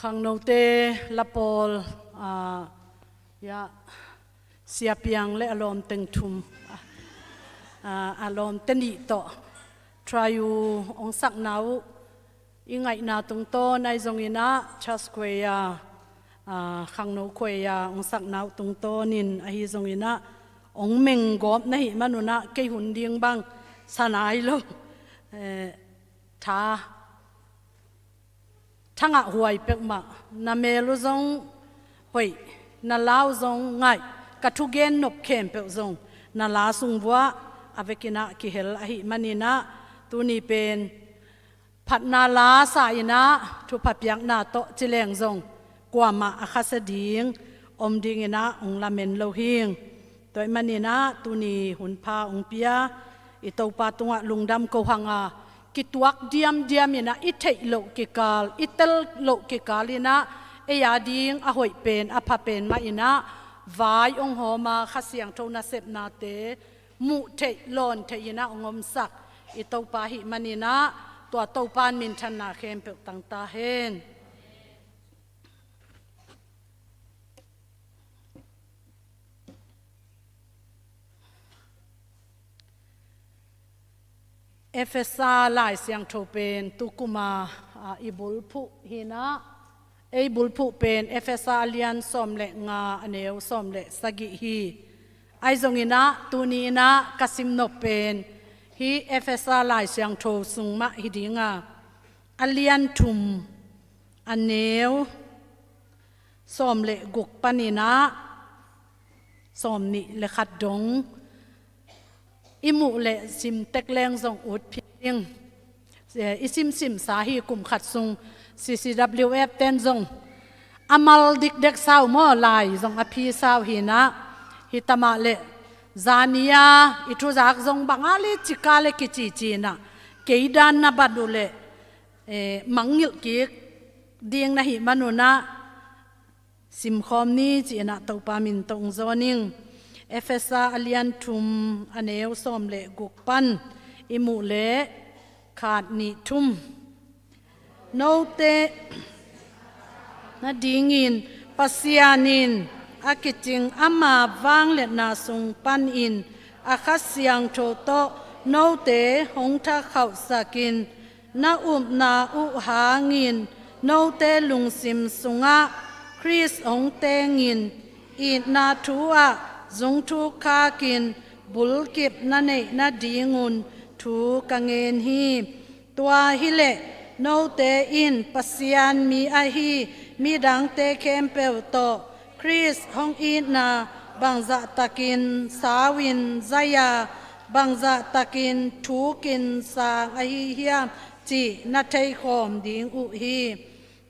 ขังโนเตลาปอลยาเสียเปียงและอารมณ์ตึงทุมอารมณ์เตนิโตทรายูองสักนาวยังไงนาตรงโตในทรงอินะชัสเกียขังโนเกียองสักนาวตรงโตนินอหิทรงอินะองเมงกอบในมนุนะเกหุนเดียงบังสนายโลท้าทั้งอ่ะหวยเป็กมานาเมลุซงหวยนาลาวซงไงกระทุเกนนบเข้มเป็กซงนาลาสุงบัวอเวกินะกิเฮลอหิมันินะตัวนี้เป็นผัดนาลาสายนะทุพับยังนาโตจิเลงซงกว่ามาอาคาสดิงอมดิงนะองลาเมนโลหิงตัวมันนี่นะตัวนี้หุ่นพาองเปียอิตาปาตุงะลุงดำกูหังอากิตวักเดียมนี่นะอิเทโลกิกาลอิเตลโลกิกาลินะเอียดิงอหอยเป็นอภาเป็นมาอินะวายองหอมาขเสียงโทนาเซบนาเตมุเทลอนเทยนะองมสักอิตาปาหิมันนี่นะตัวตาปานมินชันนาเข้มเปตังตาเฮนเอฟเอสาลายเสียงโทเป็นตุกุมาอิบุลพุหินะไอบุลพุเป็นเอฟเอสาเลียนสมเลงาอเนวสมเลสกิฮีไอซงอินะตุนีนะกสิมนเป็นฮีเอฟเอสาลายเสียงโทสุงมะฮิดิงาอเลียนทุมอเนวสมเลกุกปานินะสมนิเลขัดดงอิมุเลซิมเต็กแรงส่งอุดพิงอิซิมสาฮีกุมขัดซุง CCF เต้นส่งอามัลดิกเด็กสาวมอลายส่งอภิสาวหินะฮิตามาเลซานียาอิทุจักส่งบังอาลีจิกาเลกิจิจีนะเกยดานนาบัดูเลมังยิลกิกเดียงนะหิมนุนะซิมคอมนี้จีนะตปามินตงโซนิงเอฟเอสาอเลียนทุมอเนวสมเลกุกปันอิมุเลขาดนิทุมโนเตนาดิงินปัสยานินอากิจิงอามาวังเลนาสุงปันอินอาคัสยังโชโตโนเตหงทาเขาสกินนานาอุหางินโนเตลุงซิมสุงะคริสหงเตงินอีนาทัวจงทุกขากินบุลกิบนั่นเองนาดีงุนทุกังเงินฮีตัวฮิเลโนเตอินปัสยานมีอาฮีมีดังเตเคมเปลโตคริสฮองอินนาบังจะตะกินสาวินใจยาบังจะตะกินทุกินสางอาฮีเฮียจีนัทไทยคอมดิงอุฮี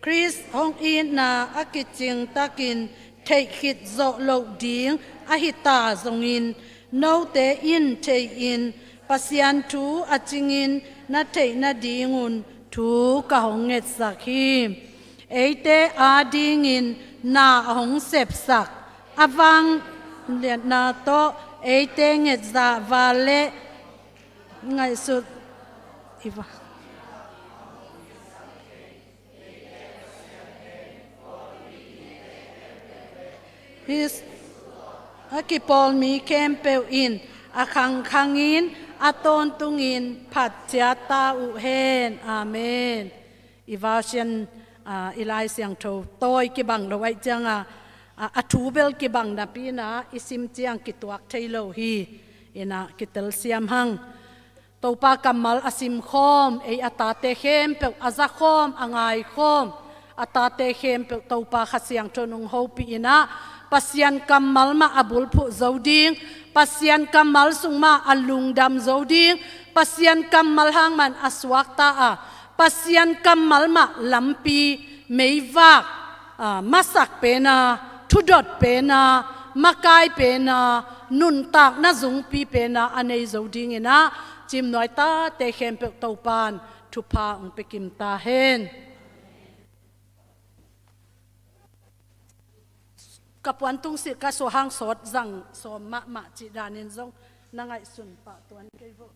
คริสฮองอินนาอากิจิงตะกินเทขิดโจโลดิงอาหิตาจงอินโนเตอินเทอินปัสยันทูอจิงินนาเทนาดีงุนทูกะหงเงตสักฮีเอเตอาดีงินนาหงเสพสักอวังเลียนาโตเอเตเงตซาวาเลไงสุดอีวะฮิสอากิปอลมีเคมเปลอินอาคังอินอาตอนตุงอินผัดเจตาอุเฮนอาเมนอีวาเชนอีไลเสียงโทโตยกิบังเราไว้จังอาทูเบลกิบังนับปีนะอิซิมเจียงกิตวักเทโลฮีอินะกิตลเซียมหังตัวปากำมัลอาซิมคอมเออาตาเตเข้มเปลอาซาคอมอ่างไอคอมอาตาเตเข้มเปลตัวปาขเสียงโทนุงโฮปีนะปัสยันกัมมัลมาอบุลผู้โจดิงปัสยันกัมมัลสุงมาอลุงดำโจดิงปัสยันกัมมัลหางมันอสวักตาปัสยันกัมมัลมาลัมปีเมยวักมาสักเปนาทุดดเปนามาไกเปนานุนตากนาจุงปีเปนาอันในโจดิงนะจิมน้อยตาเตเข้มเปลตัวปานทุพาอุปกิมตาเฮนกับวันตุงสิกะโซหางสดจังสมมะจิดานินจงนังไอสุนปะตัวนี้ก็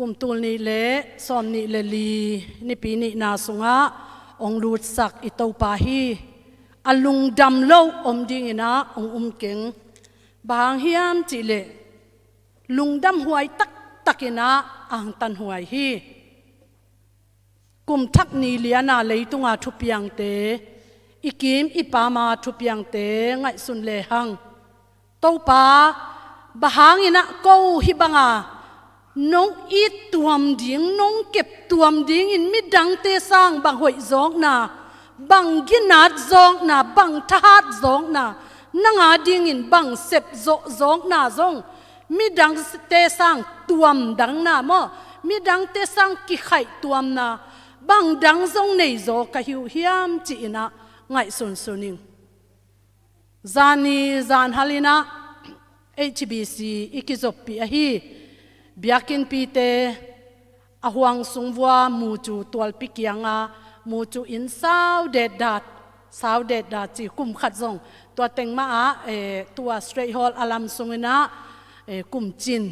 กุมตูลนี่เละซอมนี่เลลีนี่ปีนี่นาสุงะองรูดสักอิตาปาฮีอลุงดำโลอมดิงนะองเก่งบางเฮียมจิเลลุงดำหวยตักนะอ่างตันหวยฮีกุมทักนีเลียนาเลยตุงาทุบยังเตอีกิมอีปามาทุบยังเตไงสุนเลหังเต้าป้าบางอินะกูฮิบังอาน้องอีตัวมดิ้งน้องเก็บตัวมดิ้งอินมิดังเตสังบางหวยจอกนาบางกินาดจอกนาบางทหารจอกนานังอาดิ้งอินบางเสพจอกนาจงมิดังเตสังตัวมดังนาโมมิดังเตสังกิไข่ตัวมนาบางดังจงในจอกกะหิวเฮียมจีนะไงสุนิงจานีจานฮัลินะ HBC อิกิจบปีอะฮีเบียกินปีเตอหวงสุงวัวมูจูตัวปิกยังอามูจูอินสาวเด็ดดาจีกุมขัดจงตัวเต็งมาตัวสเตรทฮอลอลัมสุงนะกุมจิน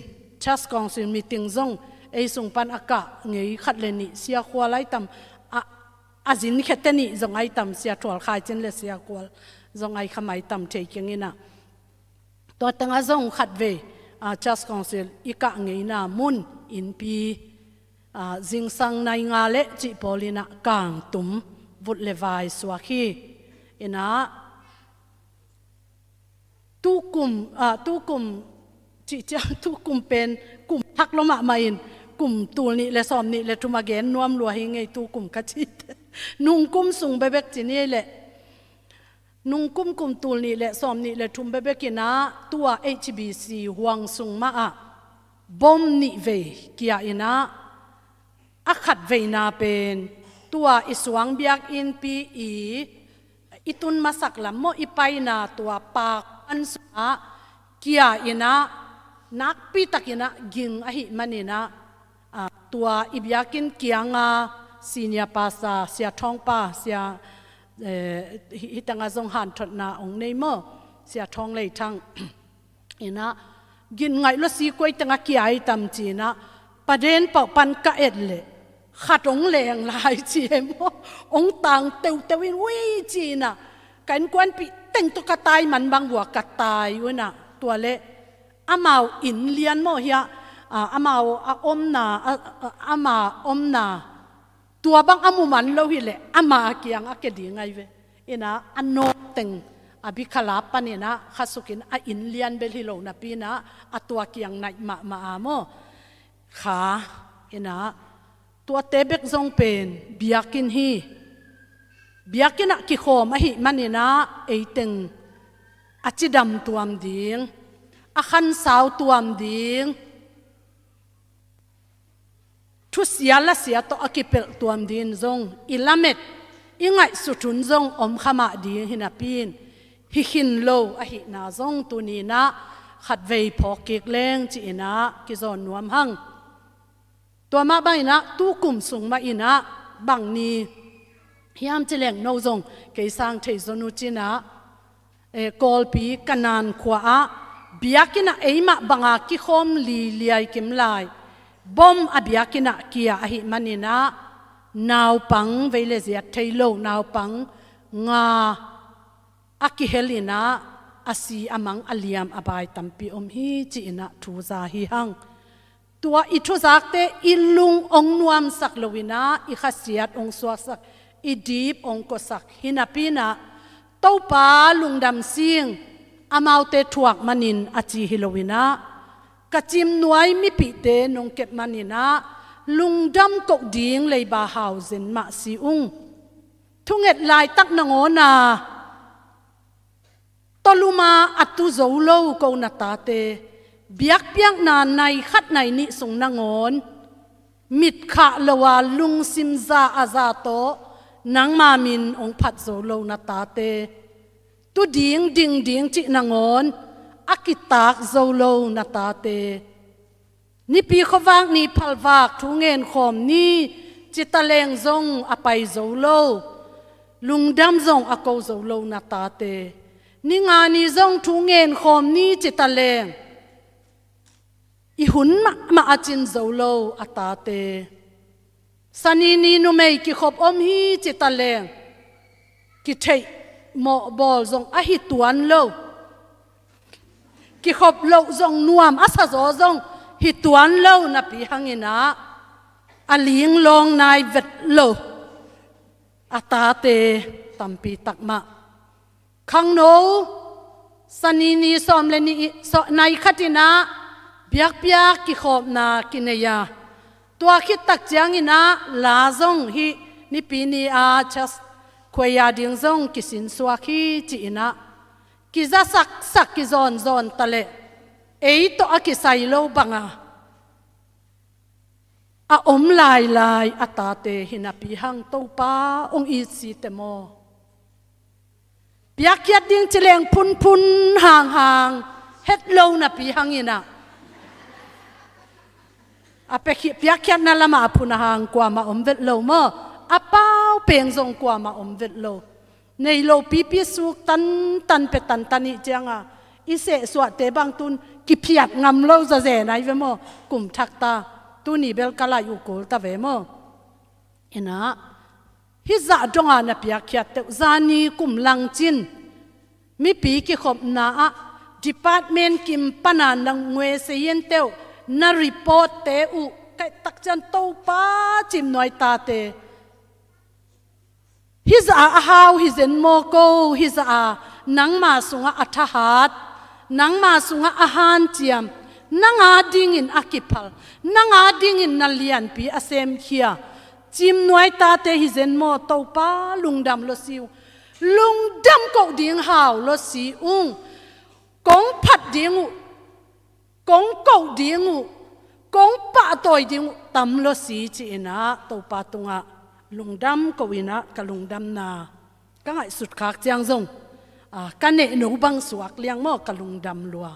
ชัสกองสิมีติงจงสุงปันอากาเงยขัดเลนิเสียขวาไลตำอาจินเขตนี่จงไอตำเสียถวลขายจินเลเสียขวาจงไอขมายตำเทกิงินะตัวตั้งจงขัดเวจัสคอนซิลอีกะเงยนามุนอินปีจิงสังในงาเลจิปอลินะกางตุมวุดเลวายสวาคีอินะตุกุมจิเจ้าตุกุมเป็นกุมทักลมะมาอินกุมตูนี่และซอมนี่และทุมาเกนนวมลัวหิงไงตุกุมกัจิตนุงกุมสุงเบเบกจินี่แหละนุงกุมตูนี่และซอมนี่และทุมเบเบกินะตัว HBC หวังสุงมาบอมนี่เวกียอินะอักขัดเวนาเป็นตัวอิสวังเบียกอินปีอิตุนมาสักลำโมอิไปนาตัวปากอันสุอากียอินะนักปีตักอินะกิงอหิมันอินะตัวอิบยากินเกียงซีเนียปาซาเสียทองป้าเสียฮิตังอาจงหันถดนาองในเมื่อเสียทองเลยทั้งอินะกินไงละสีกวยตังอากียไอตำจีนะประเด็นเป่าปันกะเอ็ดเลยขัดองแรงลายจีเอ็มองต่างเตวินวิจีนะกันกวนปีเต็งตุกตายมันบางบัวกตายวะนะตัวเละอามาอินเลียนโมเฮียอามาอมนาอามาอมนาตัวบางอามุมันเราหิเลอามาเกียงอาเกดีไงเวอินะอันโนเต็งอภิขลาปนินะขัสุกินอินเลียนเบลิโลนะปีนะตัวเกียงในมาโมขาอินะตัวเตเบกจงเป็นเบียกินฮีเบียกินกิโคมาหิมันอินะเต็งอาจิดำตัวมดิ้งอาขันสาวตัวมดิ้งทุเสียละเสียตัวอกิเปลตัวมดินจงอิลาเมตอิงไงสุทุนจงอมขมาดีหินาปีนฮิขินโลอหินาจงตุนีนะขัดเวยพอเกกเลงจีนะกิจอนนวมหังตัวมาบังนะตู้กลุ่มสูงมาอินะบังนี้ยามจะแหลงโนจงเกยสังเทจนุจินะกอลปีกันนานขวาเบียกินะมาบังอากิคอมลีเลียกิมลายบอมอบิยากินะกียาอหิมันนินะนาวปังเวเลเซียเทโลนาวปังงาอากิเฮลินะอาศีอามังอเลียมอบายตัมปีอมฮีจีนะทูซาฮิฮังตัวอิทุซักเตอิลุงองนวมสักโลวินะอิขเสียดองสวกสักอิดีบองกสักฮินาปีนะเต้าปาลุงดำซิงอามาวเตถวกมันินอจีฮิโลวินะกะจิมนวยมิปิเตนงเก็บมันินะลุงดำกกดิ้งเลยบาฮาวเซนมาซีอุงทุงเอ็ดลายตักนงอนาตลุมาอัตุโซโลโกนาตาเตเบียกเปียกนานในขัดในนิสงนงอนมิดขะละวาลุงซิมซาอาซาโตนังมามินองพัดโซโลนาตาเตตุดิ้งจินงอนอากิตากโซโลนาตาเตนี่ปีขวางนี่พัลวากทุงเงินขอมนี่จิตะเลงซงอไปโซโลลุงดำซงอโกโซโลนาตาเตนี่งานี่ซงทุงเงินขอมนี่จิตะเลง i hun ma achin zolo atate sanini nu mei ki khop om hi chitaleng ki thei mo bol zong a hi tuan lo ki khop lo zong nuam asa zo zong hi tuan lo na pi hangina aling long nai vet lo atate tampi takma khang no sanini som le ni so nai khatina biak biak ki khop na kineya tua khit tak chiang ina la zong hi ni pi ni a chas khoya ding zong ki sin suwa khi chi ina ki za sak ki zon zon tale ei to a ki sai lo banga a om lai lai atate hinapi hang to pa ong i si te mo biak yat ding chileng phun phun hang hang het lo na pi hangina ape khi biak yat na lama phun hang kwa ma om vet lo mo apao peng zong kwa ma om vet lo nei lo pi pi su tan pe tan tani changa i se swa te bang tun ki phiat ngam lo za ze nai ve mo kum thak ta tu ni bel kala yu kol ta ve mo ina hi za donga na piak khyat te zani kum lang chin mi pi ki khop na a department kim panan lang ngwe se yen teu na report te u kai tak chan to pa chim noi ta te hi za a how hi zen mo ko hi za a nang ma sunga athahat nang ma sunga ahan chiam nanga ding in akipal nanga ding in nalian pi asem khia chim noi ta te hi zen mo to pa lungdam lo siu lungdam ko ding haw lo si ung kong phat ding u kong ko ding u kong pa toy ding tam lo si chi ina to pa tunga lungdam ko ina ka lungdam na ka ngai sut khak chiang zong ka ne no bang suak liang mo ka lungdam lua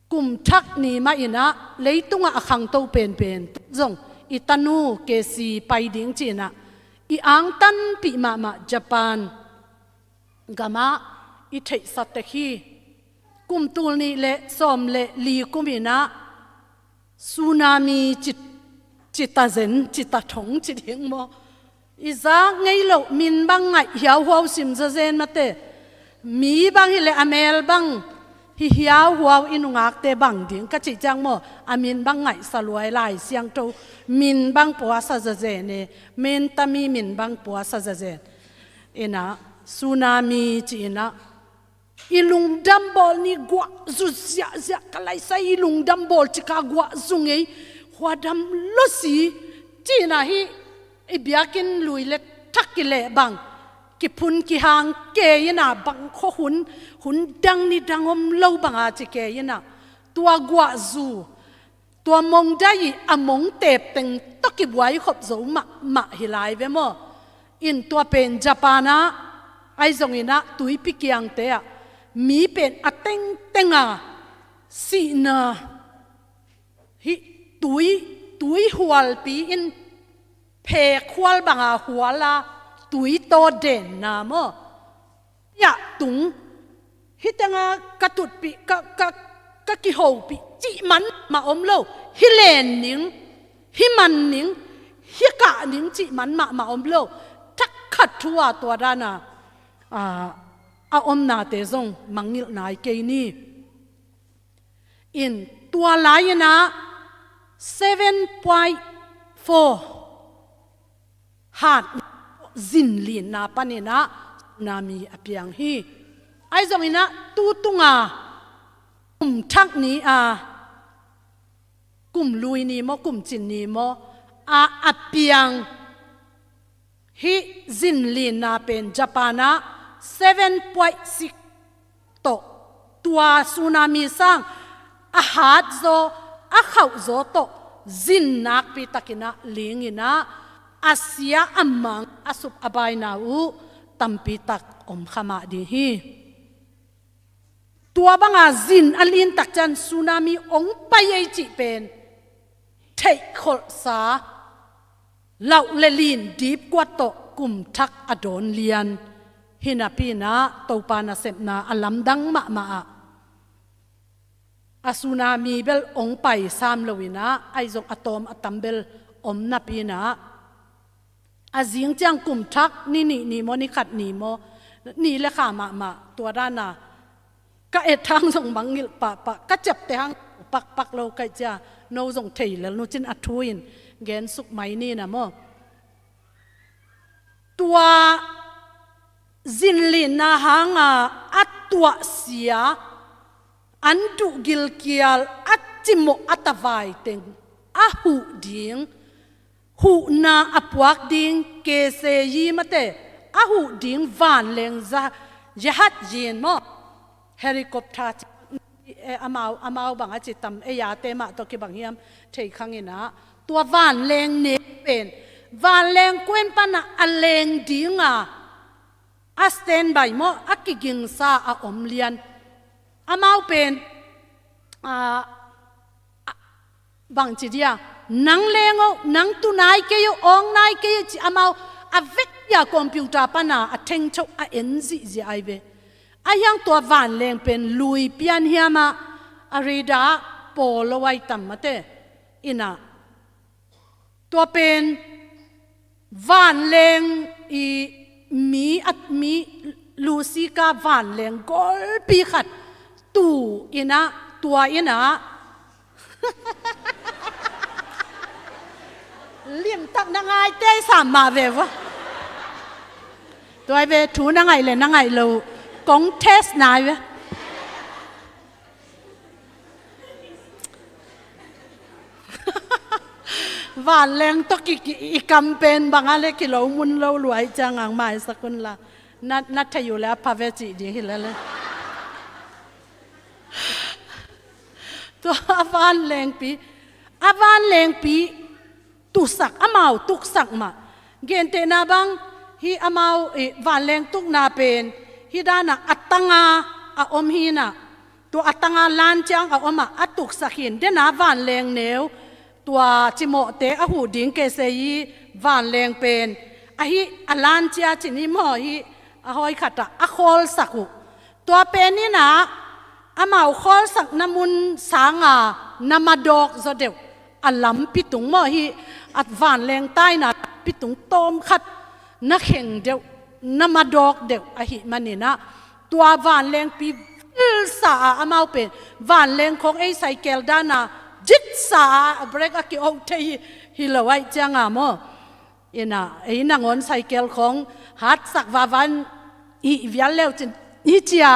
kum thak ni ma ina leitunga akhang to pen zong itanu ke si pai ding china i ang tan pi ma Japan gama i thei sat te khi kum tul ni le som le li kumina tsunami chita zen chita thong chi ding mo i za ngei lo min bang ngai hiao ho sim za zen mate mi bang hi le amel bang hi hiao huao inungak te bang ding ka chi chang mo amin bang ngai saluai lai siang to min bang puwa sa za ze ne men tami min bang puwa sa za ze ina tsunami chi ina ilung dambol ni gwa zu zia kalai sai ilung dambol chi ka gwa zungei hwadam losi chi na hi ibiakin luile takile bang ki phun ki hang ke yana bang kho hun dang ni dangom lo banga chi ke yana tua gwa zu tua mong dai among tep teng to ki buai khop zo ma hilai ve mo in tua pen Japana ai zong ina tui pi kyang te a mi pen ateng tenga si na hi tui hual pi in phe khwal banga huala tui to den na mo ya tung hitanga katut pi ka ki ho pi chi man ma om lo hi len ning hi man ning hi ka ning chi man ma om lo thak khat thua to dana a om na te zong mangil nai ke ni in tua lai na 7.4 hat zin lin na panina nami apiang hi ai zong ina tu tunga thak ni kum lui ni mo kum chin ni mo apiang hi zin lin na pen Japana 7.6 to tua tsunami sang a hat zo a khau zo to zin nak pi takina lingina Asia amang asup abai na u tampi tak om khama di hi tua banga zin alin tak chan tsunami ong pai chi pen thei khol sa lau lelin deep kwato kum thak adon lian hina pina topana sepna alam dang ma อาสุนามีเบลองไปสามลวินะไอจงอะตอมอะตัมเบลอมนับปีนะอาจิงจังกุมทักนี่โมนี่ขัดนี่โมนี่เลยค่ะมาตัวด้านน่ะก็เอ็ดทางส่งบังงิลปะก็จับแต่ทางปักเราก็จะโนส่งเทยแล้วโนจินอัดทุยนเกณฑ์สุกไหมนี่นะโมตัวจินลินนะหางอัดตัวเสียอันดุกิลเกียลอัดจิโมอัตวายเต็งอะหูดิงหูนาอปวักดิงเกเซยีมาเตอะหูดิงวานเลงจะยหัดยีนโมเฮลิคอปเตอร์อามาวบางอาจิตตำยาเตมาตัวกิบังเฮียมเทขังอินะตัววานเลงเนเป็นวานเลงกวนปนะอเลงดิงอาสเตนใบโมอากิกิงซาอาอมเลียนอามาวเป็นบางจีเดียนังเลงนังตุนายเกยองนายเกยจีอามาวอเวกยาคอมพิวเตอร์ปนะอเทงชกเอ็นซีไอเวอายังตัววานเลงเป็นลุยเปียนเฮียมาอาริดาโปโลไวตัมมาเตอินะตัวเป็นวานเลงมีลูซิกาวานเลงกอลปีขัดตูอินะตัวอินะเลี่ยมตักนางไงเต้สามมาเววะตัวเวทูนางไงเลยนางไงเรากงเทสนายเววานแรงตกิอีกำเป็นบางอะไรกิโลมุนเรารวยจังอ่างหมายสักคนละนัดทอยู่แล้วพาเวจิดีขึ้นแล้วเลยตัววานแรงปีวานแรงปีตุสักอามาวตุกสักมาเกณฑ์เตนาบังฮีอามาววานแรงตุกนาเป็นฮิดานะอัตตังอาอมฮีนะตัวอัตตังลานจังอาอมอัตุกสักหินเดนาวานแรงเนวตัวจิโมเตอหูดิงเกเซยีวานแรงเป็นฮิอลานจียจินิมอฮิหอยขัดอะคอลสักุตัวเป็นนี่นะอามาคอลสักน้ำมุนสางน้ำมาดอกจะเดียวอัลลัมปิตุงมอฮิอัดวานแรงใต้นะปิตุงต้มขัดนักเข่งเดียวน้ำมาดอกเดียวฮิมันนี่นะตัววานแรงปีสาอามาเป็นวานแรงของไอ้ไซเคิลด้านะจิตสาเบรกอากิโอเทฮิลไว้จังโมอินะไอ้นางอนไซเคิลของฮัดสักวาวันอีวิลเลวจินอีเจีย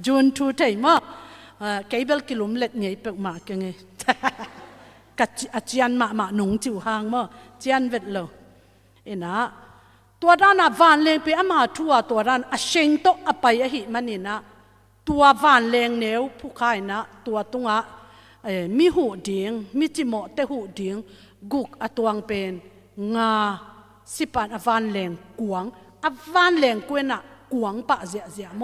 จูนทูเทมอเคเบิลกิลุมเล็ดเงยเปกมาเกงกัดอาจียนมาหนุ่งจิวหางมอจียนเวดโลอินะตัวด้านวานเลงไปอามาทัวตัวด้านอาเชงโตอไปอหิมันนี่นะตัววานเลงเนวผู้ขายนะตัวตุงมีหูดิงมีจิโมเตหูดิงกุกอตวงเป็นงาสิปันอวานเลงกวงอวานเลงกวนกวงปะเสียโม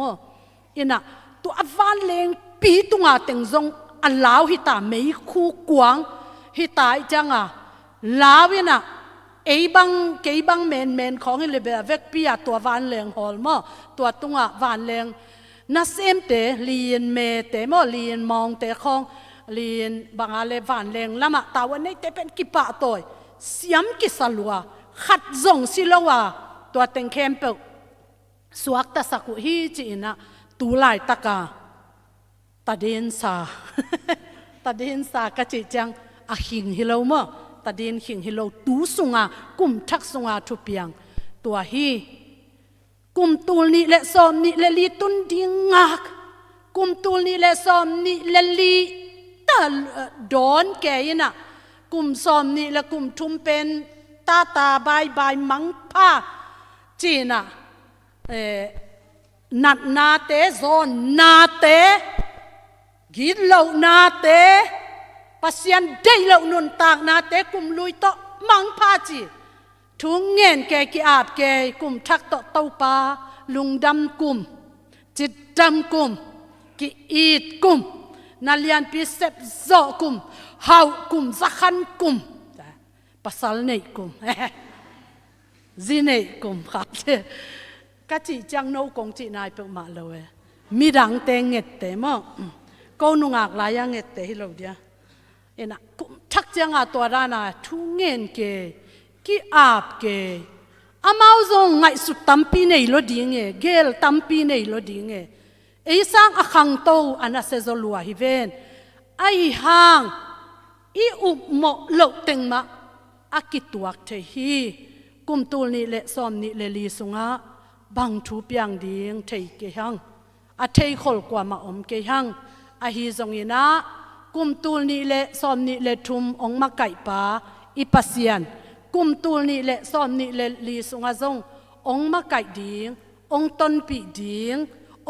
อินะตัวอวานเลงปีตุงเต็งซงอันลาวฮิตาไม่คู่กวงฮิตาจังลาวินะเบังเมนของฮิเลเบเวกปีตัววานเลงฮอลโมตัวตุงวานเลงนัสเอ็มเตลีนเมเตโมลีนมองเตของลีนบางอะไรวานเลงละมาตาวันนี้เตเป็นกิปะตัวเสียมกิสลัวขัดจงสิลวะตัวเต็งเข้มเปกสวกตะสักุฮีจีนะตูไลตะกาตาเดนซาตาเดนซากะจิจังอะหิงฮิโลมะตาเดนหิงฮิโลตูสุงกุมทักสุงทุเปียงตัวฮีกุมตูลนี่เลสอมนี่เลลีตุนดิงักกุมตูลนี่เลสอมนี่เลลีตาดอนแกยนะกุมสอมนี่และกุมทุมเป็นตาบายมังผ้าจีนะนัดนาเตโซนนาเตกินเหล่านาเตปัสยันได้เหล่านุนตากนาเตกุมลุยโตมังผ้าจีทุงเงินแกกิอาบแกกุมทักโตเต้าปาลุงดำกุมจิตดำกุมกิอีดกุมนาเลียนพิเศษโซกุมเฮากุมสักขันกุมปัสสาวะเนยกุมจีเนยกุมครับกะจิจังโนกงจีนายเปิดมาเลย มีดังเตงเงเตมั้งก็นุ่งอักลายยังเงเตฮิโลเดียเอ็นะชักจังอาตัวด้านะทุงเงินเกกีอาบเกอามาซงไงสุดตั้มปีในโลดิ้งเกลตั้มปีในโลดิ้งไอ้สังอคังโตอันนั้นเซโซลัวฮิเวนไอ้ห่างอีอุบโมโลเต็งมาอากิตัวเทฮีกุมตูนี่เละซ้อมนี่เละลีสุงะบังทูเปียงดิ้งเทเกหังอาเทยขลกว่ามาอมเกหังอาฮีซงยินะกุมตูนี่เละซ้อมนี่เละทุมองมาไก่ปาอีปัสยันกุมตูนี่เละซ้อมนี่เละลีสุงะซงองมาไก่ดิ้งองต้นปีดิ้ง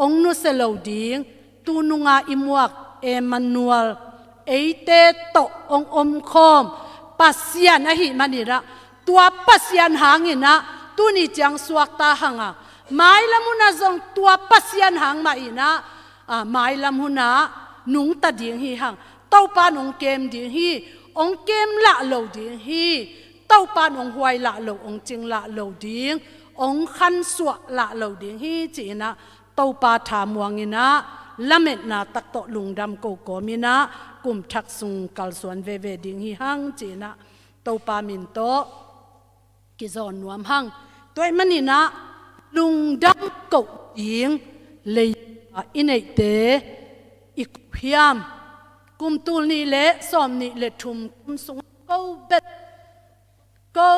องนุเซโลดิ้งตูนุงาอิมวักเอมานูเอลเอเตโตองอมคอมปัสยันอหิมันิระตัวปัสยันหางินะตูนี่จังสวกตาหังอ่ะหมายละมุนาซงตัวปัสยันหางมาอีนะหมายละมุนานุงตาดิ่งฮีหังเต้าปานองเกมดิ่งฮีองเกมละโลดิ่งฮีเต้าปานองหวยละโลองจิงละโลดิ่งองขันสวละโลดิ่งฮีจีนะเต้าปาถามวงินะละเม็ดนาตักโตลุงดำโกโกมินะกุมทักซุงกัลสวนเวเวดิ่งฮีหังจีนะเต้าปามินโตกิจอนนวมหังตัวมันนี่นะลุงดำกบยิงเลยอินเอเตอีกพยามกุมตูนี่เละสอมนี่เละทุมกุมสงก็เบ็ดก็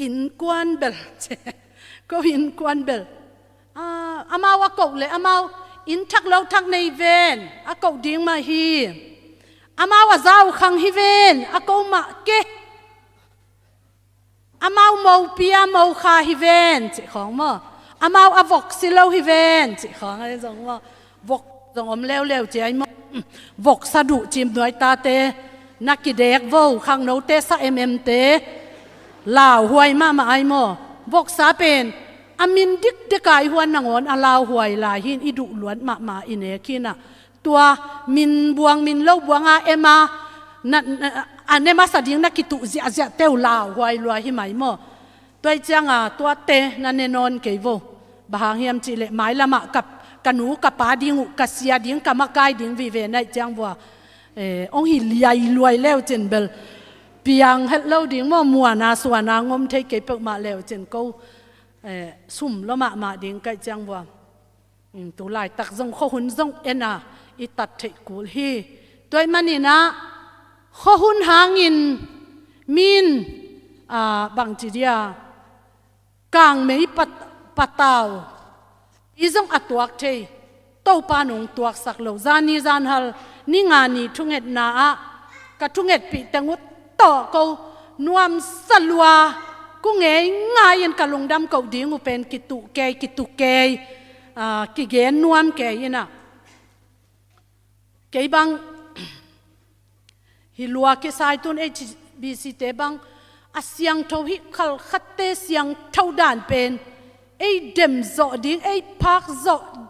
อินกวนเบลก็อินกวนเบลอามาวกบเลยอามาวอินทักเราทักในเวนอากบดิ้งมาฮีอามาวเจ้าขังฮีเวนอากบมาเกอามาโมปีอาโมคาฮิเวนจิของมั้งอามาอวกซิโลฮิเวนจิของอะไรสองว่าวกสองอมเลี้ยวๆเจ้ามั้งวกสะดุจิมด้วยตาเตนักกิเด็กวูขังโนเตสเอ็มเตลาวหวยมาไอโมวกสาเป็นอามินดิกเดกายหวนนางอนอาลาวหวยลายหินอิดุล้วนมาอินเอคินะตัวมินบวงมินโลบวงอาเอมานั่นอันนี้มาสดิ้งนักกิตุเสียเต้าลาวหวยลอยหิมายมั่วตัวจังตัวเตนั่นเนนอนเกยโวบางเฮียมจิเลหมายละมากับกันหนูกับป้าดิ้งกับเสียดิ้งกับมากายดิ้งวิเวนัยจังว่าองหิลายรวยแล้วเจนเบลเปียงเฮลโลดิ้งมั่วมัวนาสวนางมเทเกยเปิกมาแล้วเจนก็สุ่มละมาดิ้งกันจังว่าตัวลายตักจงข้อหุ่นจงเอ็นะอิตัดเทกุลฮีตัวมันนี่นะข้อหุ่นหางินมินบางจีเดียกางไม่ปัตตาวอีจงอัตวักเทโตปานงตัวสักโลจานีจานฮัลนี่งานีทุ่งเอ็ดนากับทุ่งเอ็ดปีแต่งุต่อเขานวมสลัวกูเงยง่ายยันกะลงดำเขาดิ้งอุเป็นกิตุเกยกิเกนนวมเกยนะเกยบางฮิลัวกิสายตุนบีซีเตบังอาเสียงทวิขัลขัดเตเสียงเท่าด่านเป็นไอเดมโจดิ้งไอพักโจ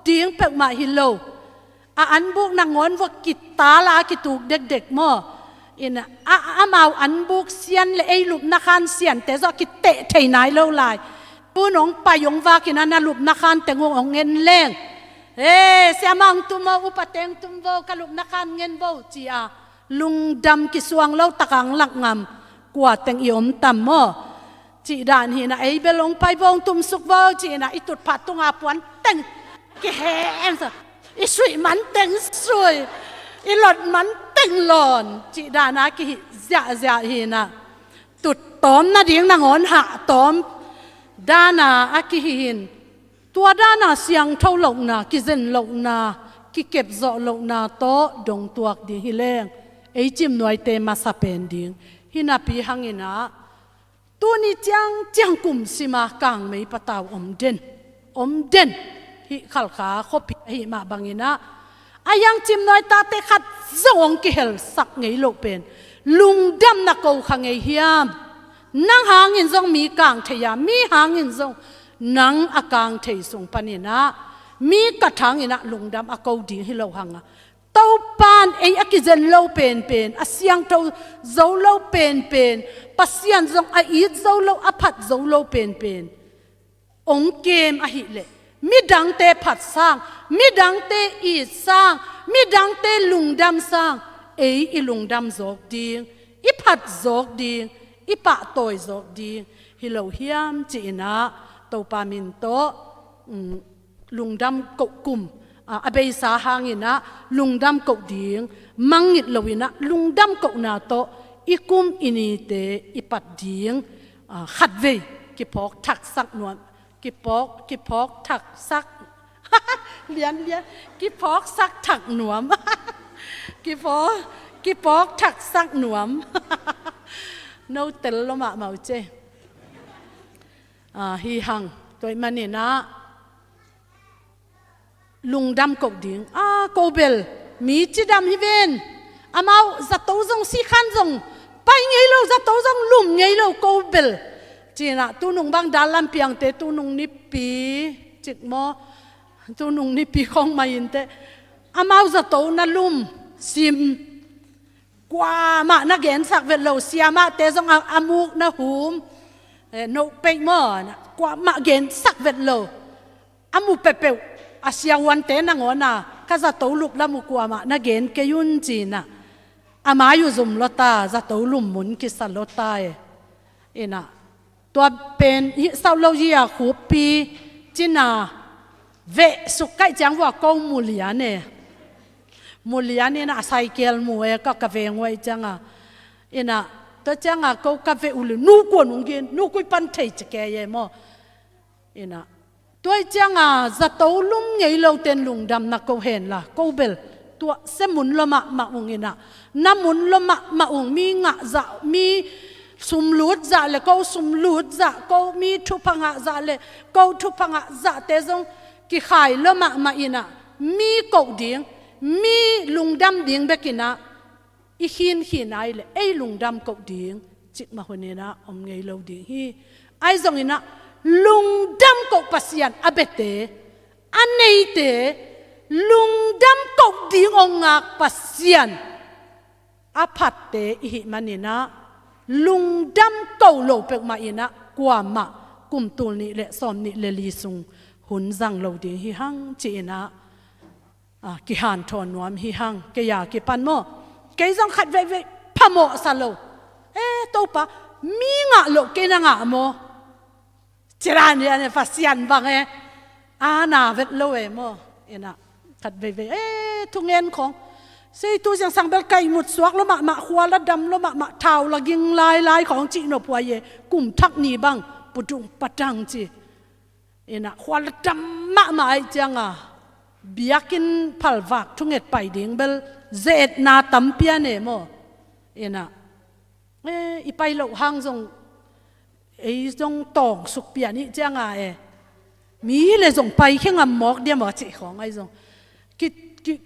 ดิ้งเป็กมาฮิโลอันบุกนางอนว่ากิตาลากิตุกเด็กๆมั่วอินะมาอันบุกเสียนเลยไอลุบนักขันเสียนแต่โจกิเตะเทนายเล่าลายปูนองไปยงว่ากินันลุบนักขันแต่งงเงินเล่งเสียมังตุมอุปเตงตุมโวกลุบนักขันเงินโวจีอาลุงดำกิสวงเล่าตะกังหลักงามกว่าแต่งยมต่ำมั่วจีดานหินะไอเบลงไปวงตุมสุกโวจีนะไอตุดผัดตุงอาปวนแต่งแกมซะไอสวยมันแต่งสวยไอหลอดมันแต่งหลอนจีดานะกิจะหินะตุดตอมนะดิ้งนางอนหะตอมดานาอากิหินตัวดานาเสียงเท่าหลงนากิเซนหลงนากิเก็บโจหลงนาโตดงตัวดิ้งฮิเลงไอจิมหน่วยเตมาสะเป็นดิ้งฮินาปีหังอินะตัวนี้จังกุมสิมากางไม่ปะตาวอมเด่นฮิขัลขาขบฮิมาบังอินะอายังจิมหน่วยตาเตขัดจงกิเฮลสักไงโลเป็นลุงดำนักเอาขังไงเฮียมนังหางอินจงมีกางเทียมีหางอินจงนังอากางเทียส่งปนินะมีกระถางอินะลุงดำอากาดีฮิโลหังอ่ะเต้าปานไอ้อกิเจนโลเป็นอาเสียงเต้าโจโลเป็นปัสยันจงไอ้โจโลอภัดโจโลเป็นองเกมอหิเลมีดังเตผัดสร้าง mi dang te i sang mi dang te lung dam sang i lung dam zok ding i phat zok ding i pa toy zok ding hi lo hiam chi na to pa min to lung dam ko kum abei sa hangina lung dam ko ding mangit lowina lung dam ko na to ikum ini te ipat ding khat ve ki phok thak sak nuam ki phok thak sak lian ki phok sak thak nuam ki phok thak sak nuam no tel lo ma mau che hi hang toy manina lung dam ko ding ko bel mi chi dam hi ven amau za to zong si khan zong pai ngei lo za to zong lum ngei lo ko bel china tu nung bang dalam piang te tu nung ni pi chik mo tu nung ni pi khong mai in te amau za to na lum sim qua ma na gen sak vet lo siama te zong amuk na hum no pe mo na qua ma gen sak vet lo amu pepe asia wan te na ngona ka za to lup la mu kwa ma na gen ke yun china amayu zum lota za to lum mun ki sa lota inaตัวเป็นเศร้าเราเยียขูปีจินาเวสุกใกล้จังว่ากูมูเลียเนี่ยนะไซเคิลมัวก็กระเวงไว้จังอินะตัวจังกูกระเวอุลนูกวนงกินนูกุยปันเทจะแก่ยังมั้งอินะตัวจังจะโตลุ่มใหญ่เราเต็นลุงดำนักกูเห็นล่ะกูเบลตัวเสมุนละมาอุงอินะน้ำมุนละมาอุงมีงะจะมีสุมลุดจะเลยก็สุมลุดจะก็มีทุพังะจะเลยก็ทุพังะจะแต่จงกี่ขายละมาอินะมีกอดิ่งมีลุงดำดิ่งเบกินะอีหินไอเลยไอลุงดำกอดิ่งจิกมาคนนี้นะอมไงเราดิ่งฮีไอจงอินะลุงดำกอปัสยันอเบเตอันนี้เตลุงดำกอดิ่งองค์ปัสยันอภัตเตอีหิมันนี่นะลุงดำเก่าโลเปกมาอินะกว่ามากุมตูนี่และสอมนี่เลลีซุงหุนจังโลดีฮิฮังจีนะกิฮันทอนนวมฮิฮังเกียกิปันโมเกยจังขัดเวพะโมซาโลโตปะมีงะโลเกนะงะโมจรานเนี่ยฟัสยันบังนาเวทโลโมนะขัดเวทุกเงินของเสียตัวอย่างสังเบลไก่หมดสวกแล้วมาขวาแล้วดำแล้วมาเท้าละยิงลายของจีนอพวยกลุ่มทักนีบังปุดุงปัดังจีนะขวาแล้วดำมาไอจังเบียกินพัลวักทุกเง็ดไปดิ่งเบลเจดนาตัมเปียเนโมนะอีไปเหล่าหางจงจงตองสุกเปียนี่จังมีเลยจงไปแค่งำมอกเดียมจีของไอจง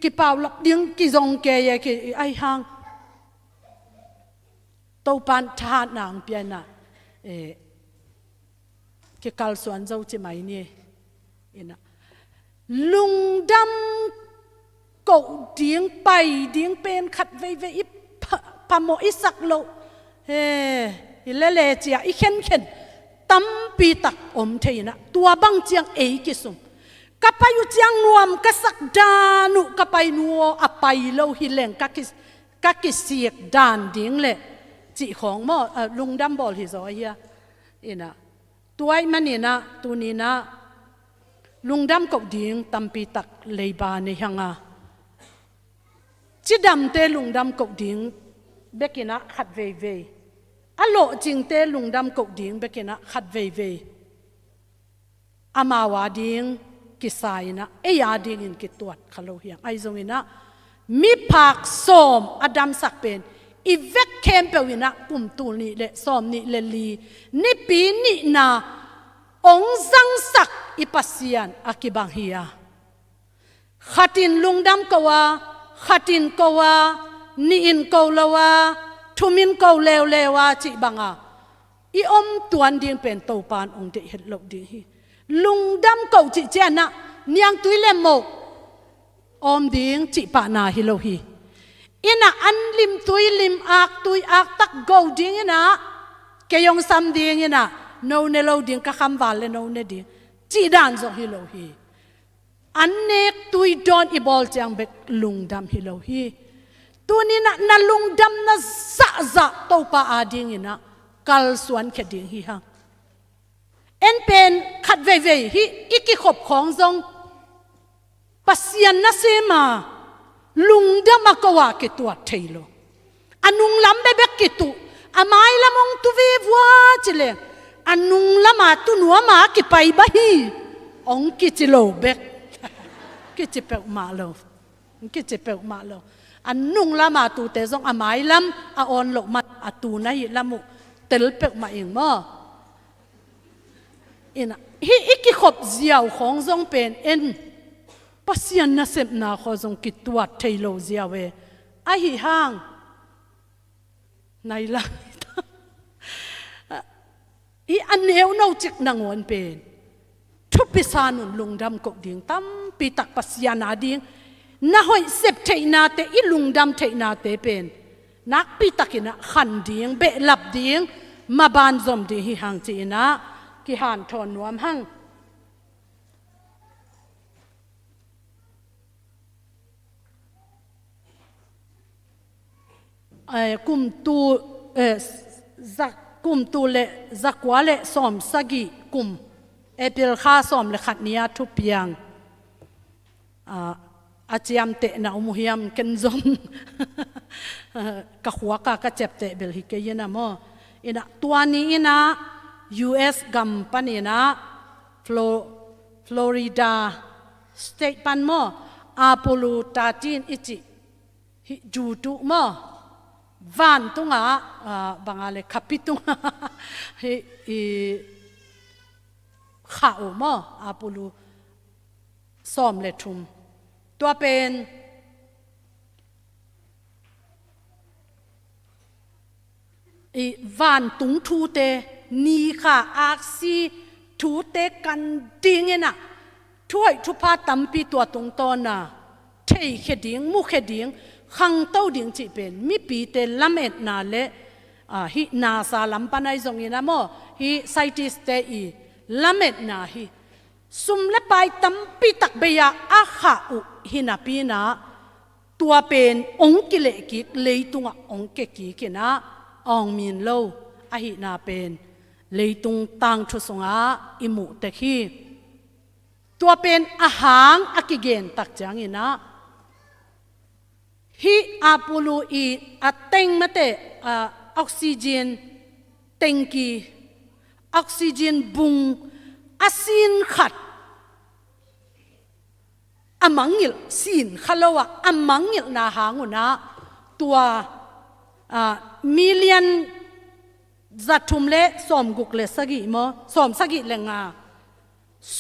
กี่เป่าหลับดิ้งกี่จงแกยกี่ไอหางตัวปันทานนางเปียน่ะกี่กัลส่วนเจ้าจะไม่เนี่ยนะลุงดำกดดิ้งไปดิ้งเป็นขัดเวอิพะโมอิสักโลเล่เจียอีเข็นตั้มปีตักอมเทนะตัวบังเจียงกิสุมกับไปอยู่จังนวมกับสักดานุกับไปนัวอไปโลหิเลงกับกิเสียกดานดิ้งเลยจีของมอลุงดำบอลฮิซอยนะตัวมันนี่นะตัวนี้นะลุงดำกบดิ้งตั้มปีตักเลยบานในหังจีดำเตลุงดำกบดิ้งเบกินะขัดเวอโลจิงเตลุงดำกบดิ้งเบกินะขัดเวอามาวาดิ้งกิสายนะยาดิ่งอินกิตวดขลุ่ยไอจงอินะมีผักส้มอดัมสักเป็นอีเวกเคมเปวินะกุมตูนี่เลส้มนี่เลลีนี่ปีนี่นาองซังสักอีปัสยันอากิบังเฮียขัดินลุงดำกว่าขัดินกว่านี่อินกลาวาทุมินกเลวจิบังอีอมตวนดิ่งเป็นโตปานองเดเห็ดลบดิ่งฮีลุงดำเก่าจิเจนะเนียงตุยเลมโมอมดิ้งจิปานาฮิโลฮีอินะอันลิมตุยลิมอักตุยอักตักเก่าดิ้งอินะเกยองซัมดิ้งอินะโนเนโลดิ้งกะคำวาเลโนเนดิ้งจิดานซอกฮิโลฮี อันเนกตุยดอนอีบอลจังเบกลุงดำฮิโลฮีตัวนี้นะลุงดำนะจะโตปาอาดิงนะกัลสวนแค่ดิงฮีฮังเอ็นเป็นขัดเว่ยฮีอีกิขบของจงปัสยันนะเสมาลุงดำมากว่ากิตัวเทโลอันนุงลำเบกกิตุอาไม้ละมงตุเววัวจิเลอันนุงละมาตุนัวมากิไปบะฮีองกิจิโลเบกกิจิเปกมาโลกิจิเปกมาโลอันนุงละมาตูเตซงอาไม้ลำอาออนโลมาอาตูนะฮิละมุเตลเปกมาเองมั้งอินะฮีอีกิขบเจียวของจงเป็นเอ็นปัสยันนะเสพนาขอจงกิตัวเทโลเจียวเวไอฮีห้างในละอีอันเอวน่าจิกนางวนเป็นทุบพิสานุนลุงดำกบดิ่งตั้มปีตักปัสยานาดิ่งน่าหอยเสพเทนาเตอีลุงดำเทนาเตเป็นนักปีตักินะขันดิ่งเบะหลับดิ่งมาบานจอมดิ่งฮิฮังจีนะกิหันทอนนวมหังกุมตูจักกุมตูเลจักวาเลสอมสกีกุมเอพิลข้าสอมเลขัดเนียทุบยังอาจยามเตะนะอุมุฮิยามเกนซอมกะหัวกะเจ็บเตะเบลฮิเกยนะมออินะตัวนี้นะ US กัมปันนะฟลอริดาสเตทปันมออาโปโลตาจินอิจิฮิจูตุมอวันตุงบางอะไรขับปิตุงข่าวมออาปูลูซ้อมเลทุมตัวเป็นวันตุงทูเตนี่ค่ะอาซีทูเตกันดิ้งน่ะช่วยทุพาตัมปีตัวตรงตอนน่ะเทเขดิ้งมุเขดิ้งขังเต้าดิ่งจีเป็นมีปีเตลำเอ็ดนาเลฮินาซาลัมปันไอซงยินะโมฮิไซติสเตอีลำเอ็ดนาฮิสุมเลไปตั้มปีตักเบียอาขาอุฮินาปีนาตัวเป็นองกิเลกิเลยตุงองเกกิกินะองมินโลอาฮินาเป็นเลยตุงตังชุสงาอิมุเตคีตัวเป็นอาหารอากิเกนตักจังยินะฮีอาปูลูอีอัตเต็งมาเตออกซิเจนเต็งกีออกซิเจนบุงอาซินขัดอามังยิลซินขลาวะอามังยิลนาหางุนะตัวมิลเลียนจัตุมเลสอมกุกเลสกิโมสอมสกิเลงา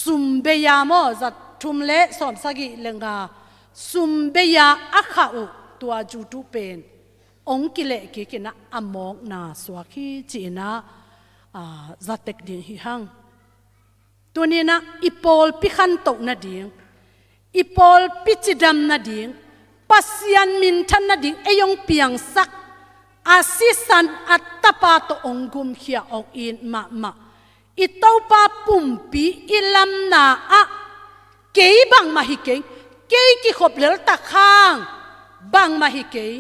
ซุมเบียโมจัตุมเลสอมสกิเลงาซุมเบียอาขาอุตัวจูตุเป็นองกิเลกิกินะอมองนาสวาคีจีนะจัตเตกดิ่งฮิฮังตัวนี้นะอีปอลพิขันตกนาดิ่งอีปอลพิจิดำนาดิ่งปัสยันมินทันนาดิ่งเอยงเปียงสักอาศิสันอัตตปาตองกุมเขียออกอินมาอีเต้าปาปุ่มปีอีลำนาอะเกยบังมาฮิเกยเกยกิขบเหลือตะข้างบังมาฮิเกย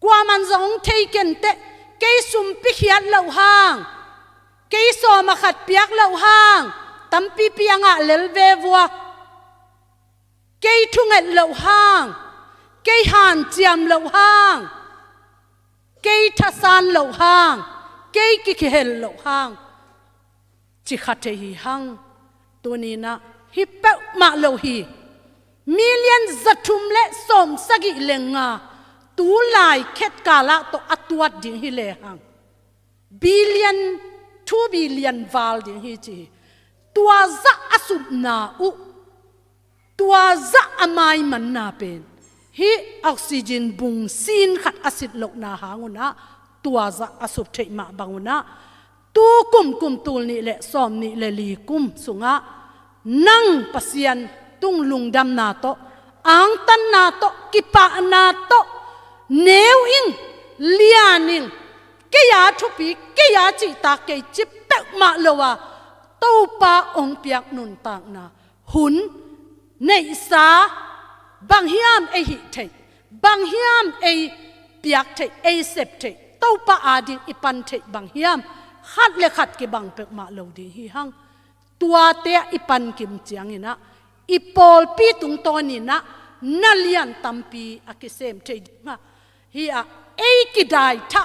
กว่ามันจะองเทกันเตะเกยสุมปิขยัดเหล่าห้างเกยสอมาขัดเปียกเหล่าห้างตั้มปีเปียงอะเลลเววัวเกยทุ่งเอ็ดเหล่าห้างเกยหันเจียมเหล่าห้างเกยทัศานเหล่าห้างเกยกิเคลเหล่าห้างจิขัดเทหิห้างตัวนี้นะฮิเปะมาเหล่าฮีมิลเลียนจัตุมเลสอมสกิเลงาตูลายเข็ดกาละโตอัตวัดดิ่งฮิเลหังบิลเลียน2 บิลเลียนวาลดิ่งฮิจีตัวจะอสุบนาอุตัวจะอามายมันนาเป็นฮิออกซิเจนบุงซีนขัดอสิดโลกนาหางุนะตัวจะอสุบเทมาบังุนะตูกุมตูลนี่เลสอมนี่เลลีกุมสุงะนั่งปัสยันตุงลุงดำนาโตอังตันนาโตกิปะนาโตเนวอิงเลียนิงเกียทุปีเกียจิตาเกยจิเปกมาเลวะตูปาองเปียกนุนตางนาหุน nei sa bang hiam ei hi thei bang hiam ei piak thei ei sep thei to pa ading ipan thei bang hiam khat le khat ki bang pek ma lo di hi hang tua te ipan kim chiang ina ipol pi tung ton ina nalian tampi akisem thei ma hi a ei ki dai tha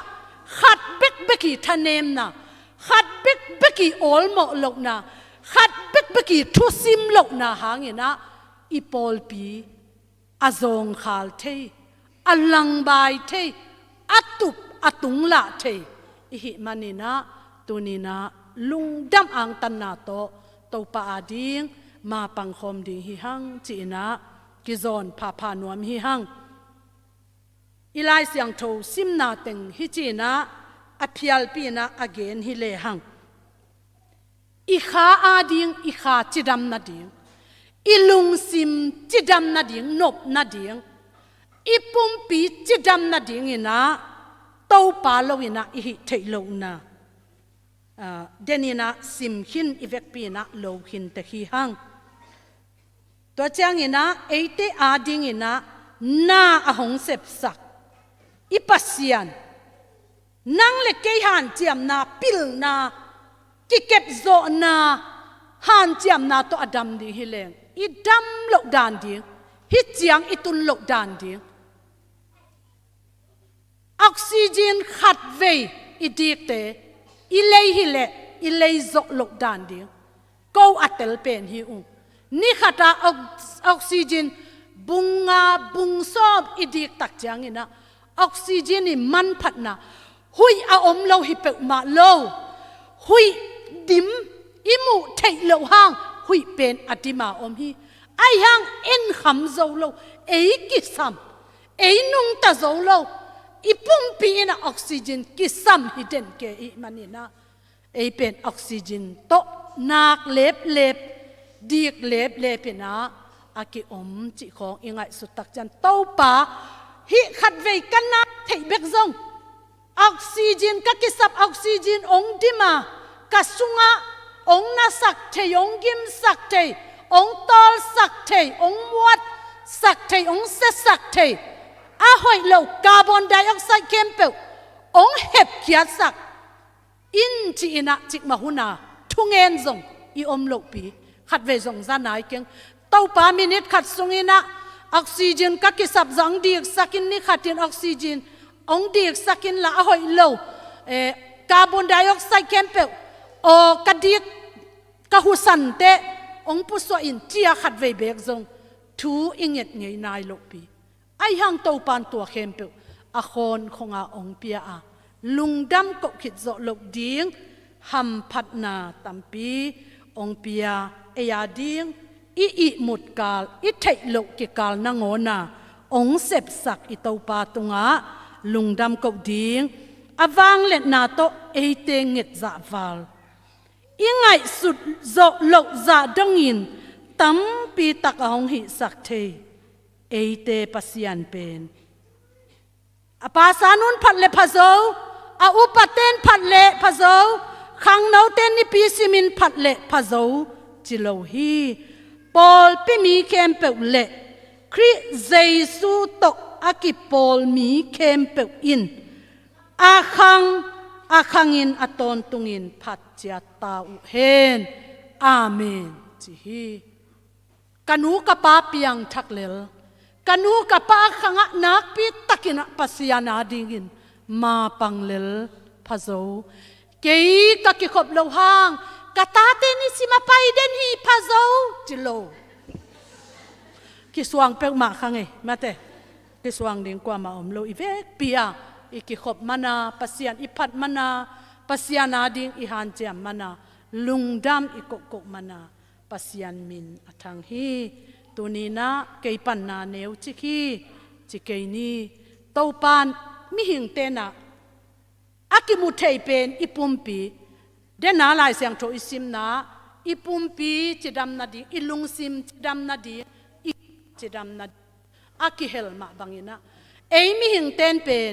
khat bek beki thanem na khat bek beki ol mo lok na khat bek beki thu sim lok na hangina ipol pi azong khal thei alang bai thei atup atung la thei hi manina tunina lungdam ang tan na to pa ading ma pang khom ding hi hang china ki zon pha nuam hi hang ilai siang tho sim na teng hi china aphial pi na again hi le hang i kha ading i kha chidam na ding ilung sim chidam na ding nop na ding ipum pi chidam na ding ina to pa lo ina i hi thei lo na denina sim hin ivek pi na lo hin te hi hang to chang ina eite ading ina na ahong sep sak ipasian nang le ke han chiam na pil na ki kep zo na han chiam na to adam di hileng i dam lo dan ding hi chiang itun lo dan ding oxygen khat ve i dik te i lei hi le i lei zo lo dan ding ko atel pen hi ni khata oxygen bunga bungsob i dik tak chiang ina oxygen ni man phat na hui a om lo hi pe ma lo hui dim imu thei lo hang hui pen atima om hi ai hang en kham zo lo ei ki sam ei nung ta zo lo ipum pi na oxygen ki sam hi den ke i manina ei pen oxygen to nak lep lep dik lep lep na aki om chi khong ingai su tak chan to pa hi khat ve kan na thei bek zong oxygen ka ki sap oxygen ong dima ka sunga ong na sak thei ong gim sak thei ong tol sak thei ong muat sak thei ong se sak thei a hoi lo carbon dioxide kem pe ong hep kiat sak in chi ina chik ma huna thungen zong i om lo pi khat ve zong za nai keng to pa minute khat sungina oxygen ka ki sap zang dik sakin ni khatin oxygen ong dik sakin la a hoi lo carbon dioxide kem pe o ka dik ka husan te ong pu so in chia khat ve bek zong thu inget ngei nai lo pi ai hang to pan to khem pe a khon khonga ong pia a lungdam ko khit zo lok ding ham phat na tampi ong pia eya ding i mut kal i thei lo ki kal na ngona ong sep sak i to pa tunga lungdam ko ding awang let na to eite nget za wal ingai sut zo lo za dongin tam pi tak ahong hi sak the eite pasian pen apa sanun phat le phazo a upaten phat le phazo khang no ten ni pi simin phat le phazo chilo hi pol pi mi kem pe le kri jesu to akipol mi kem pe in akhangin aton tungin phat chia ta u hen amen chi hi kanu ka pa piang thaklel kanu ka pa khanga nak pi takina pasiana dingin ma panglel phazo kei ka ki khop lo hang kata te ni sima pai den hi phazo chilo ki suang pe ma khange mate ki suang ding kwa ma om lo ivek pia iki khop mana pasian iphat mana pasiana ding i han jam mana lungdam ikok mana pasian min athang hi tunina keipan na neu chiki chikeini topan mi hing te na akimu thei pen ipumpi dena lai siang tho isim na ipumpi chidam na di ilung sim chidam na di chidam na akihel ma bangina ei mi hing ten pen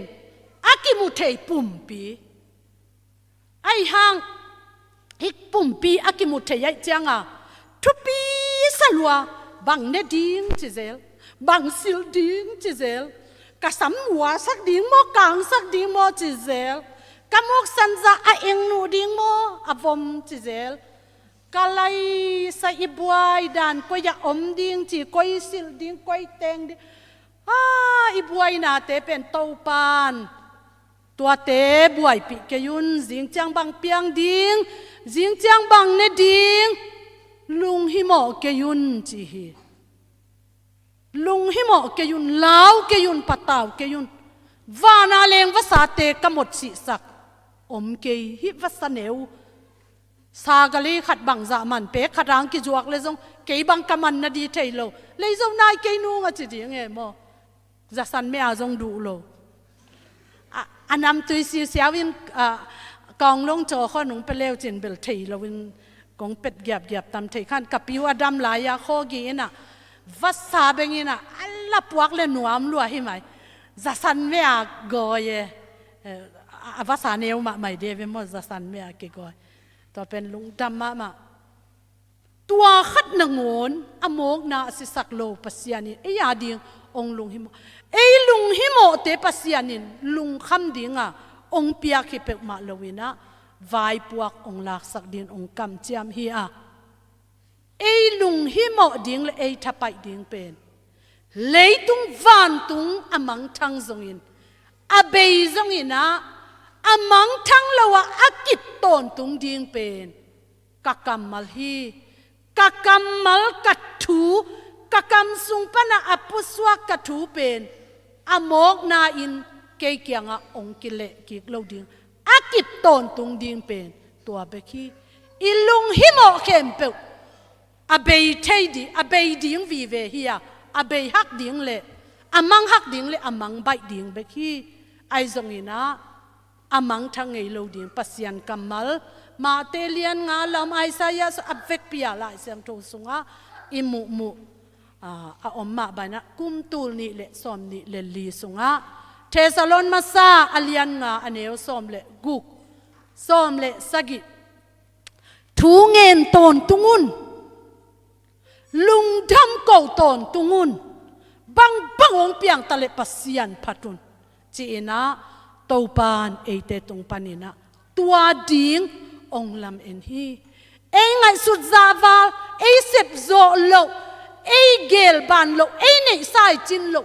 akimu thei pumpi ai hang hik pumpi akimu thei ai changa thupi salwa บังเนดิงจิเซลบังซิลดิงจิเซลกะสำหัวสักดิงโมกังสักดิงโมจิเซลกะมกสันจะอาเองนูดิงโมอาวมจิเซลกะไลใส่อิบวยดานก็อยากอมดิงจีก็ยซิลดิงก็ยเตงดิอิบวยนาเตเป็นเต้าปานตัวเตบวยปีกยุนจิงจังบังเปียงดิงจิงจังบังเนดิงลุงฮิโมเกยุนจีฮีลุงฮิโมเกยุนลาวเกยุนปะตาวเกยุนวานาเลงภาษาเตกหมดสิสักอมเกยฮิวัสเนวสากลีขัดบังจามันเป๊กขัดรางกิจวักเลยจงเกยบังกมันนาดีเทยโลเลยจงนายเกยนูงจิตยังไงโมจะสันไม่อาจงดูโลอันนำตุยสิเสียวินกองลงจอข้อหนุ่งไปเลวจินเบลเทยโลวินกองเป็ดหยาบตามเทยขันกับปิวดำลายาโคกีน่ะวัสสาเบงิน่ะอัลลับวักเลนัวมลัวหิไหมจะสันไม่อากอยวัสสาเนวมาไม่เดวิมจะสันไม่อาเกกอยตัวเป็นลุงดำมาตัวขัดนงอนอโมกนาสิสักโลปัสยานินยาดิงองลุงหิโมลุงหิโมเตปัสยานินลุงคำดิงองเปียกิเปกมาโลวินะวายปวกองลักสักดินองกำเจียมฮีลุงหิโมดิงleทับไปดิงเป็นเลยตุงวันตุงอมังทังจงอินเบยจงอินะอมังทังละวะอากิตตอนตุงดิงเป็นกักำมัลฮีกักำมัลกัดถูกักำสุงปนะอปุสวะกัดถูเป็นอโมกนาอินเกยเกียงองกิเลกิกโลดิงอากิตตอนตุงดิงเป็นตัวเบคีลุงหิโมเข้มเปเบยเทดีเบยดิงวีเวฮียเบยฮักดิงเลอมังฮักดิงเลอมังใบดิงเบคีไอจงอินะอมังทั้งไงโลดิงปัสยันกัมมัลมาเตเลียนงาลำไอซายาสอับเวกพิยาลายเสียงโทสุงอิมุอมมาบานะกุมตูลนี่เลสอมนี่เลลีสุงเทสลอนมาซาอเลียนงาอเนวสอมเลกุกสอมเลสกิทูเงินตอนตุงุนลุงดำเก่าตอนตุงุนบังองเปียงตะเลปัสยันพัตุนจีนะตัวปานเตตรงปานินะตัวดิงองลำเอ็นฮีไงสุดซาวาเสพโซโลเกลบานโลในสายจินโล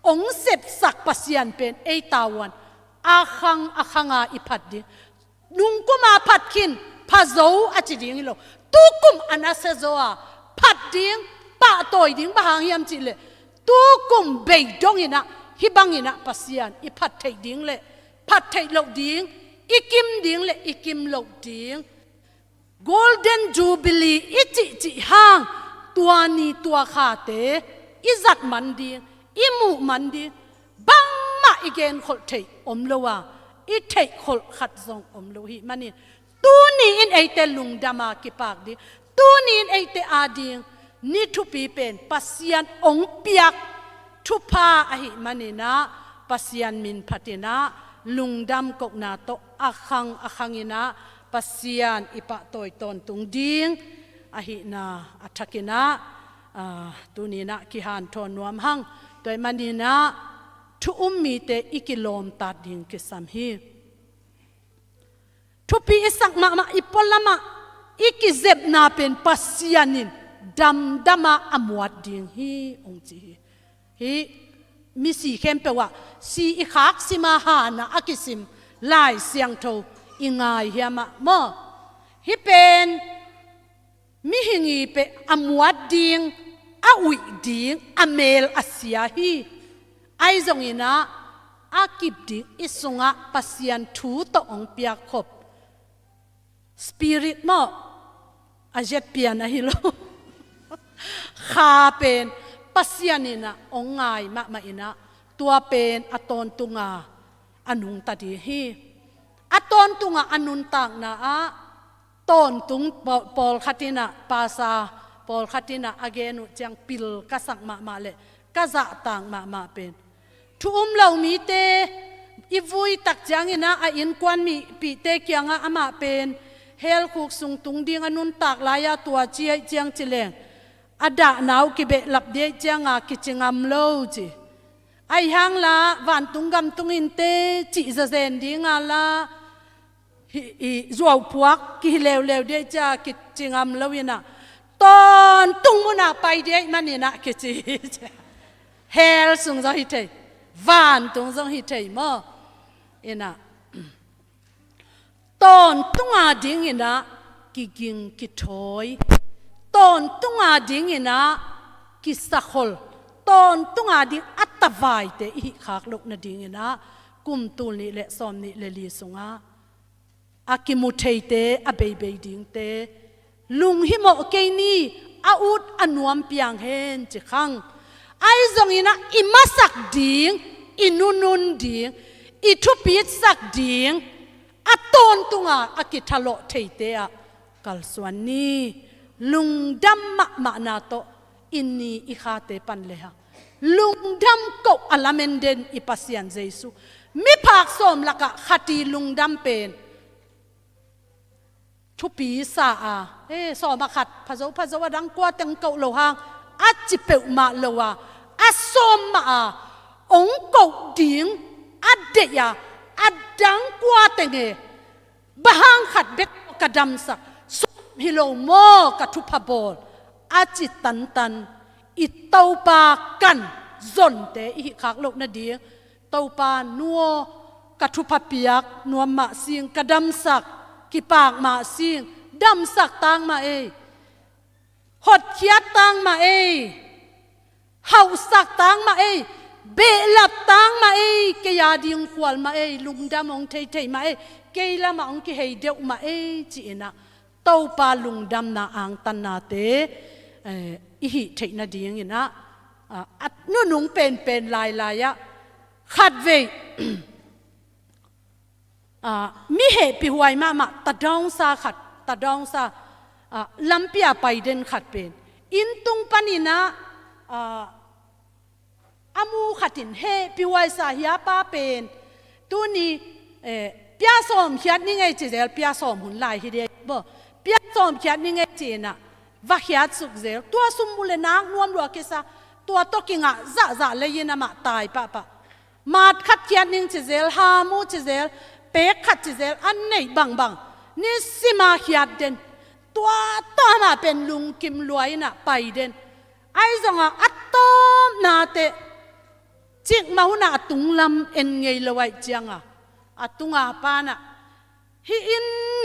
องเสพสักปัสยันเป็นตาวันอาคังอิพัดดิลุงก็มาพัดขินพาโซอาจิดิงโลตุกุมอนาเซโซพัดดิงปะตอยดิงบางยามจิเลตุกุมเบยดงอินะฮิบังอินะปัสยันพัดเทดิงเลพัดเทโลดิงอิกิมดิงเลอิกิมโลดิง Golden Jubilee จิห่างตัวนี้ตัวขาเตอิจัดมันดิงอิมูมันดิงบังมาอีเกนขดเทอมโลวาอิเทขดขัดซองอมโลหิมันนี่ตัวนี้อินเตลุงดามากิปากดิตัวนี้อินเตอาดิงนี่ทุปีเป็นปัสยันองเปียกทุพาอหิมันนี่นะปัสยันมินพัตินะลุงดำกกนาโตอาคังอินะปัสยันอิปะตอยตอนตุงดิงอหินาอัฐกินะตุนีนะกิฮันทอนนวมหังตัวมันนี่นะทุมีเตอิกิลมตัดดิงกิสัมฮีทุปีอิสักมาอิปลมาอิกิเจ็บนาเป็นปัสยันินดำมาอมวดดิงฮีองจีฮีมีสีเข้มเปว่าสีอิคักสิมาหานะอากิสิมลายเสียงโทอิงายเฮียมะโมฮิเป็นมิหิงีเปอมวดดิงอาวิดิงอเมลอาเซียฮีไอจงอินะอากิบดิงอิสุงะปัสยันทูตองเปียขบสปิริตโมอาเจ็ดเปียนะฮิโลข้าเป็นปัสยันินะองไงมาอินะตัวเป็นอตอนตุงาอนุงตัดฮีอตอนตุงาอนุนตังนะตอนตุงปอลขัตินะภาษาปอลขัตินะอเกนุจังปิลกษักมาเลกษักต่างมาเป็นทุเรามีเตอีวุยตักจังอินะอินควันมีปีเตเกียงอามาเป็นเฮลคุกสุงตุงดิงอนุนตักลายตัวเจียงจิเลง อดาหนาวกิเบลับเดียจังกิจงามโลจีไอฮังละวันตุงกำตุงอินเตจิจะเซนดีงาละจวบพวกกิเลวเลวเดียจ้ากิจงามโลวินะตอนตุงมุนาไปเดียมันนี่นะกิจเฮลสุงจะฮิตเทวันตุงจะฮิตเทมั้งเอ็นะตอนตุงอาดิ่งอินะกิกิงกิถอยตอนตุงอาดิ่งอินะกิสักคนตอนตุงอาดิ่งอัตวายเตอีขากลุกนาดิ่งอินะกุมตูนี่เละสอมนี่เละลีสุงาอากิมุเทเตอเบยเบยดิ่งเตลุงหิโมเกนี่อาอุดอันวมเปียงเฮนจิขังไอซงอินะอิมาสักดิ่งอินุนุนดิ่งอิทุปิดสักดิ่งอัตอนตุงอากิทะโลเทเตอะกัลสวนนี้ลุงดำมะนาโตอินนีอิขาเตปันเลหะลุงดำก็อัลเมนเดนอิปัสยันเจสุมิภาคสมละกะขัดีลุงดำเป็นทุปีสาสอมาขัดพะโจวดังกว่าตังเกาโลหางอัจจิเปวมาโลวาอัสอมมาองเกาดิ่งอัดเดียอัดดังกว่าตังเอบางขัดเบ็ดกระดำสักฮิโลโมกับทุพบอลอาจิตันตันอิเตาปากันจนเตอิขากโลกนาดีเตาปานัวกับทุพเปียกนัวมาสิงกระดำสักกิปากมาสิงดำสักตังมาหดเขียตังมาเฮาสักตังมาเบลับตังมากยาดิงขวลมาลุมดำองเทมาเกยละมาองกิเฮเดียวมาจีนะเต้าปาลุงดำนาอังตันนาเตอิหิเทนาดีอย่างนี้นะอัดนุ่งเป็นลายะขัดเวมีเหตุพิหวยมาตัดดองซาขัดตัดดองซาลำเปียไปเดินขัดเป็นอินตุงปานินะอามูขัดินเฮพิหวยซาฮิยาป้าเป็นตัวนี้เปียสอมเขียนนี่ไงเจ๊เปียสอมหุ่นลายทีเดียวบ่เปียสอมเขียนนี่ไงเจน่ะวักเขียนสุกเจตัวสมบูรณ์นางนวมรัวกิซาตัวตกิงะจะเลยยินะมาตายปะมาขัดเขียนนี่เจ๊ฮามูเจ๊เป๊กขัดเจ๊อันไหนบังนี่สิมาเขียนเด่นตัวมาเป็นลุงกิมรวยน่ะไปเด่นไอ้จงอัตโตมนาเตจิกมาหุนาตุงลำเอ็นไงละไว้จังอะตุงอาปานะ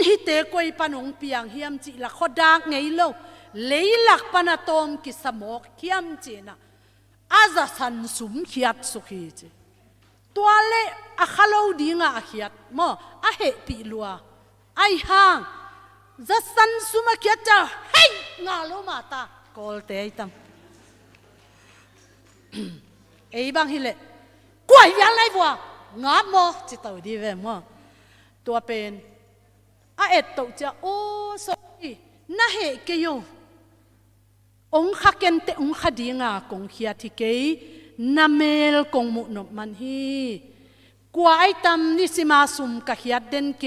ฮิเตกวยปานองเปียงเฮียมจีละขดากไงโลเลยหลักปนาตอมกิสมอกเฮียมจีนะอาจะสันสุมเขียดสุขีจีตัวเละอะขลาวดีงาเขียดมออะเหปีลัวไอห่างจะสันสุมาเขียดจะเฮ้ยงาโลมาตากอลเตยตัมไอ้บางฮิเลกวยยังไรบัวงาโมจิตตัวดีเวมตัวเป็นเอ็ดตัวจะโอ้สอยน่าเหกยองค์ขักเกนเตองค์ขดีงากงเขียที่เกยนาเมลกงมุนมันฮีกว่าไอตัมนิสิมาสุมกะเขียดเดนเก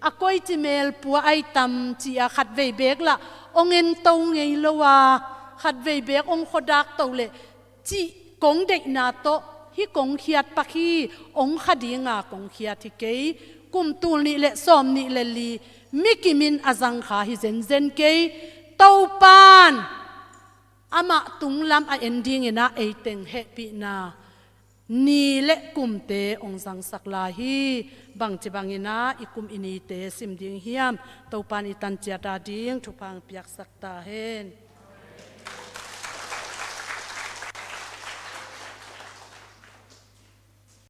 อากอยจิเมลปัวไอตัมจีอาขัดเวเบกละองเงินโตไงละว่าขัดเวเบกองขดักโตเลยจีกงเด็กนาโตฮิกงเขียดปักฮีองขดีงากงเขียที่เกยกุมตูนี่เละสอมนี่เละลีมิกิมินอาจังขาฮิเซนเกยเต้าปานอามาตุงลำเอ็นดิ้งนะเอเต็งเฮปีนานี่เละกุมเตองสังสักลาฮีบังจิบังนะอีกุมอินีเตสิมดิ้งเฮียมเต้าปานอีตันเจียดาดิ้งทุพังเปียกสักตาเฮน